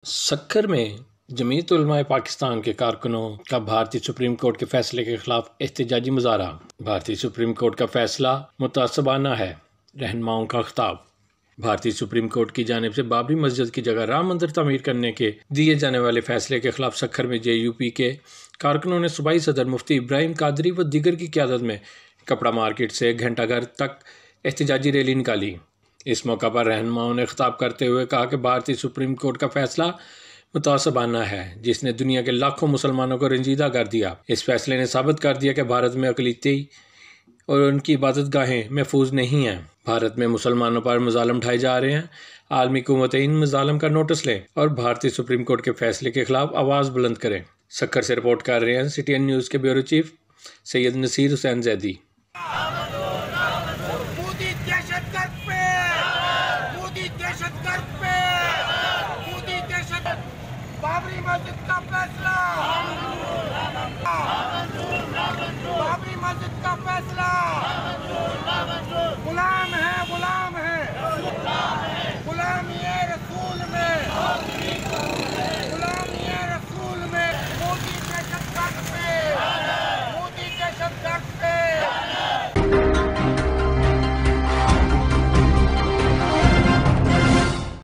सक्खर में जमीयत उलमाए पाकिस्तान के कारकुनों का भारतीय सुप्रीम कोर्ट के फैसले के खिलाफ एहतजाजी मुजाहरा। भारतीय सुप्रीम कोर्ट का फैसला मुतासबाना है, रहनुमाओं का खिताब। भारतीय सुप्रीम कोर्ट की जानिब से बाबरी मस्जिद की जगह राम मंदिर तमीर करने के दिए जाने वाले फैसले के खिलाफ सक्खर में JUP के कारकुनों ने सूबाई सदर मुफ्ती इब्राहिम कादरी व दीगर की क़यादत में कपड़ा मार्केट से घंटाघर तक एहतजाजी रैली निकाली। इस मौका पर रहनुमाओं ने खिताब करते हुए कहा कि भारतीय सुप्रीम कोर्ट का फैसला मुतासबाना है, जिसने दुनिया के लाखों मुसलमानों को रंजीदा कर दिया। इस फैसले ने साबित कर दिया कि भारत में अक़लियती और उनकी इबादतगाहें महफूज नहीं हैं। भारत में मुसलमानों पर मज़ालिम ढाए जा रहे हैं। आलमी हुकूमतें इन मज़ालिम का नोटिस लें और भारतीय सुप्रीम कोर्ट के फैसले के खिलाफ आवाज़ बुलंद करें। सक्खर से रिपोर्ट कर रहे हैं CTN न्यूज़ के ब्यूरो चीफ सैयद नसीर हुसैन जैदी। बाबरी मस्जिद का फैसला, बाबरी मस्जिद का फैसला।